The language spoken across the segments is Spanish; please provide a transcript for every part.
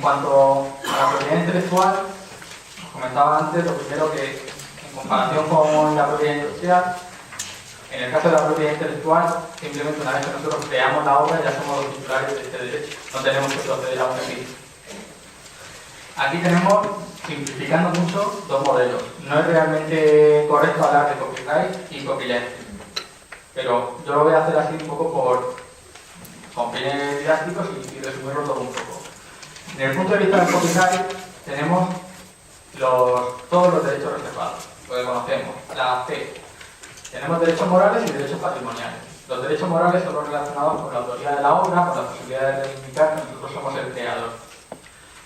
cuanto a la propiedad intelectual, os comentaba antes, lo primero que en comparación con la propiedad industrial, en el caso de la propiedad intelectual, simplemente una vez que nosotros creamos la obra ya somos los titulares de este derecho, no tenemos que proceder a un registro. Aquí tenemos, simplificando mucho, dos modelos. No es realmente correcto hablar de copyright y copyleft, pero yo lo voy a hacer así un poco con fines didácticos y resumirlo todo un poco. Desde el punto de vista del copyright tenemos todos los derechos reservados, lo que conocemos, la C. Tenemos derechos morales y derechos patrimoniales. Los derechos morales son los relacionados con la autoría de la obra, con la posibilidad de reivindicar que nosotros somos el creador.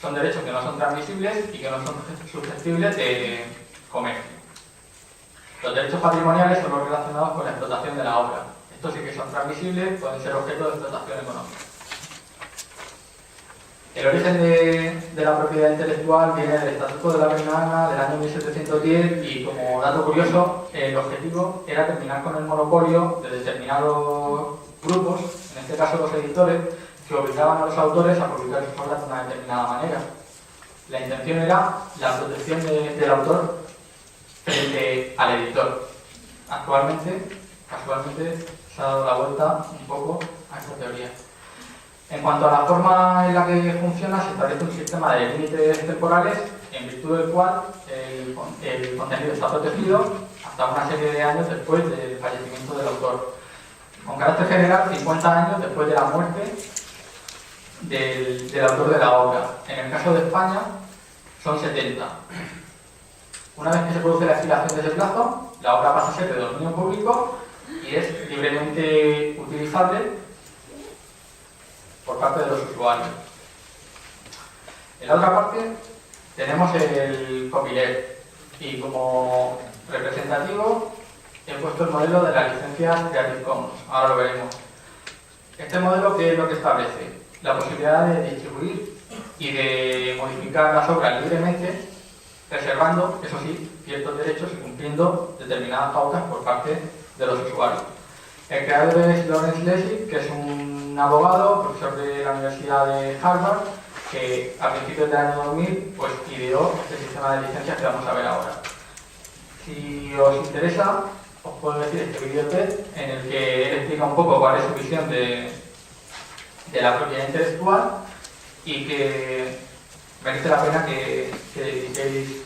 Son derechos que no son transmisibles y que no son susceptibles de comercio. Los derechos patrimoniales son los relacionados con la explotación de la obra. Estos sí que son transmisibles, pueden ser objeto de explotación económica. El origen de la propiedad intelectual viene del Estatuto de la Reina Ana del año 1710 y, como dato curioso, el objetivo era terminar con el monopolio de determinados grupos, en este caso los editores, que obligaban a los autores a publicar sus obras de una determinada manera. La intención era la protección del autor frente al editor. Actualmente, casualmente, se ha dado la vuelta un poco a esta teoría. En cuanto a la forma en la que funciona, se establece un sistema de límites temporales en virtud del cual el contenido está protegido hasta una serie de años después del fallecimiento del autor. Con carácter general, 50 años después de la muerte del autor de la obra. En el caso de España, son 70. Una vez que se produce la expiración de ese plazo, la obra pasa a ser de dominio público y es libremente utilizable por parte de los usuarios. En la otra parte tenemos el copyleft y, como representativo, he puesto el modelo de las licencias Creative Commons. Ahora lo veremos. Este modelo, ¿qué es lo que establece? La posibilidad de distribuir y de modificar las obras libremente, reservando, eso sí, ciertos derechos y cumpliendo determinadas pautas por parte de los usuarios. El creador es Lawrence Lessig, que es un abogado, profesor de la Universidad de Harvard, que a principios del año 2000 pues, ideó este sistema de licencias que vamos a ver ahora. Si os interesa, os puedo decir este vídeo TED en el que él explica un poco cuál es su visión de la propiedad intelectual y que merece la pena que dediquéis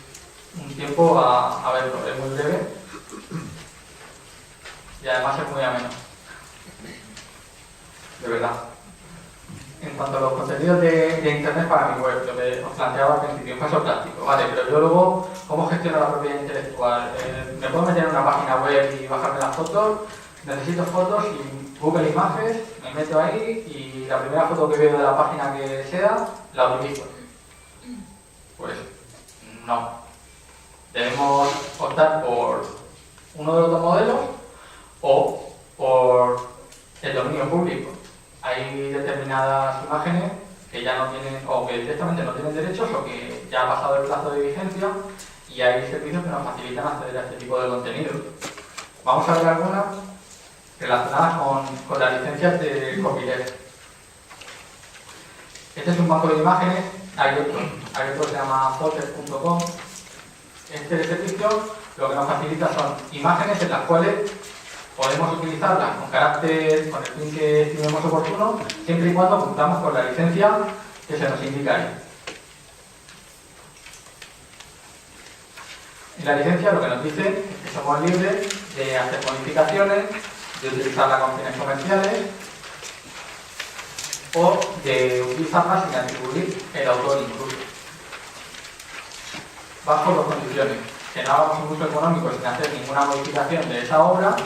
un tiempo a verlo. Es muy breve y además es muy ameno. De verdad. En cuanto a los contenidos de Internet para mi web, lo que os planteaba al principio, un caso práctico, ¿vale? Pero yo luego, ¿cómo gestiono la propiedad intelectual? ¿Me puedo meter en una página web y bajarme las fotos? Necesito fotos y Google Images, me meto ahí y la primera foto que veo de la página que sea, la utilizo. Pues no. Debemos optar por uno de los dos modelos o por el dominio público. Hay determinadas imágenes que ya no tienen, o que directamente no tienen derechos, o que ya ha pasado el plazo de vigencia, y hay servicios que nos facilitan acceder a este tipo de contenido. Vamos a ver algunas relacionadas con las licencias de copyleft. Este es un banco de imágenes, hay otro que se llama Foters.com. Este servicio lo que nos facilita son imágenes en las cuales podemos utilizarlas con el fin que estimemos oportuno, siempre y cuando cumplamos con la licencia que se nos indica ahí. En la licencia lo que nos dice es que somos libres de hacer modificaciones, de utilizarla con fines comerciales o de utilizarla sin atribuir el autor incluso. Bajo dos condiciones: que no hagamos un uso económico sin hacer ninguna modificación de esa obra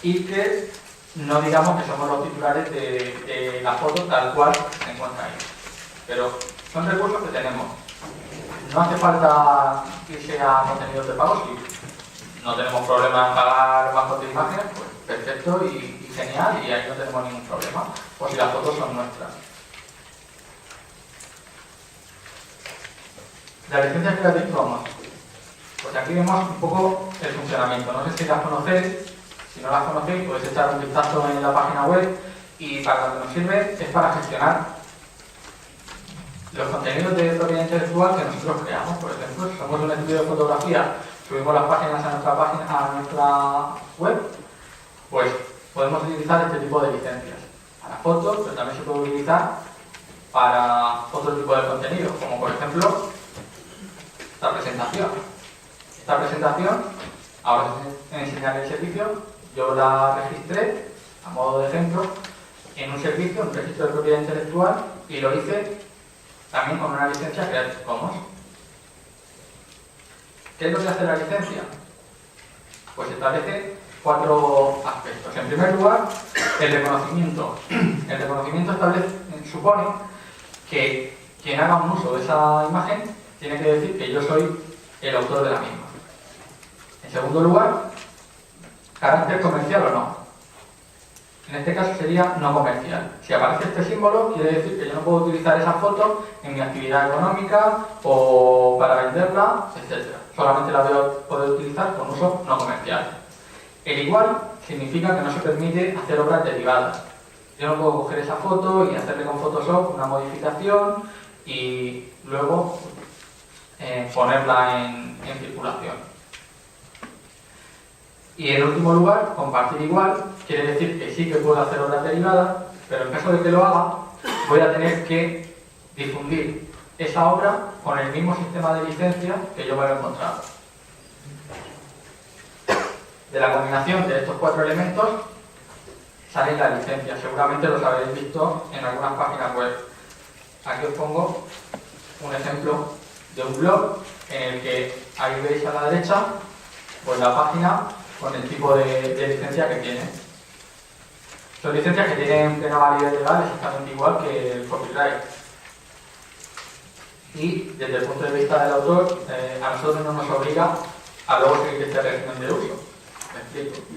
y que no digamos que somos los titulares de la foto tal cual se encuentra ahí. Pero son recursos que tenemos. No hace falta irse a contenidos de pago. Si no tenemos problema en pagar bancos de imágenes, pues perfecto y genial, y ahí no tenemos ningún problema, o si las fotos son nuestras. La licencia Creative Commons. Pues aquí vemos un poco el funcionamiento. No sé si las conocéis. Si no las conocéis, podéis echar un vistazo en la página web, y para lo que nos sirve es para gestionar los contenidos de propiedad intelectual que nosotros creamos. Por ejemplo, si somos un estudio de fotografía, subimos las páginas a nuestra página, a nuestra web, pues podemos utilizar este tipo de licencias para fotos, pero también se puede utilizar para otro tipo de contenido, como por ejemplo esta presentación. Esta presentación, ahora os enseñaré el servicio, yo la registré a modo de ejemplo en un servicio, un registro de propiedad intelectual, y lo hice también con una licencia Creative Commons. ¿Qué es lo que hace la licencia? Pues establece 4 aspectos. En primer lugar, el reconocimiento. El reconocimiento supone que quien haga un uso de esa imagen tiene que decir que yo soy el autor de la misma. En segundo lugar, carácter comercial o no. En este caso sería no comercial. Si aparece este símbolo, quiere decir que yo no puedo utilizar esa foto en mi actividad económica o para venderla, etc. Solamente la voy a poder utilizar con uso no comercial. El igual significa que no se permite hacer obras derivadas. Yo no puedo coger esa foto y hacerle con Photoshop una modificación y luego ponerla en circulación. Y en último lugar, compartir igual quiere decir que sí que puedo hacer obras derivadas, pero en caso de que lo haga, voy a tener que difundir esa obra con el mismo sistema de licencia que yo me lo he encontrado. De la combinación de estos 4 elementos salen las licencias. Seguramente los habréis visto en algunas páginas web. Aquí os pongo un ejemplo de un blog en el que ahí veis a la derecha pues la página con el tipo de licencia que tiene. Son licencias que tienen plena validez legal, exactamente igual que el copyright. Y desde el punto de vista del autor, a nosotros no nos obliga a luego seguir este régimen de uso. Me explico.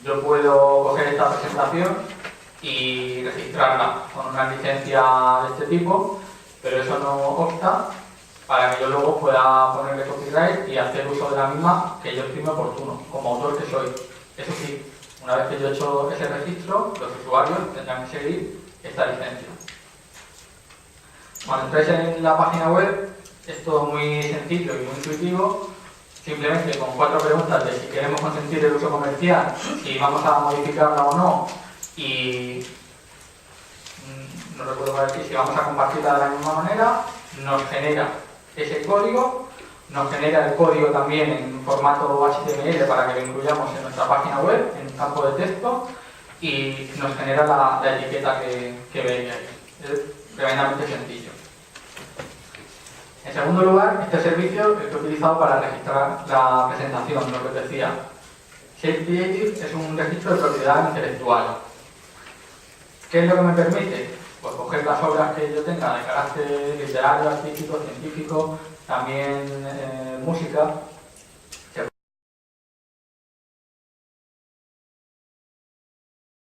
Yo puedo coger esta presentación y registrarla con una licencia de este tipo, pero eso no obsta para que yo luego pueda ponerle copyright y hacer uso de la misma que yo estime oportuno, como autor que soy. Eso sí, una vez que yo he hecho ese registro, los usuarios tendrán que seguir esta licencia. Cuando entráis en la página web, es todo muy sencillo y muy intuitivo. Simplemente con 4 preguntas de si queremos consentir el uso comercial, si vamos a modificarla o no, y no recuerdo para decir si vamos a compartirla de la misma manera, nos genera ese código, nos genera el código también en formato HTML para que lo incluyamos en nuestra página web, en un campo de texto, y nos genera la etiqueta que veis ahí. Es tremendamente sencillo. En segundo lugar, este servicio es utilizado para registrar la presentación, lo que os decía. Shape Creative es un registro de propiedad intelectual. ¿Qué es lo que me permite? Pues coger las obras que yo tenga de carácter literario, artístico, científico, también música,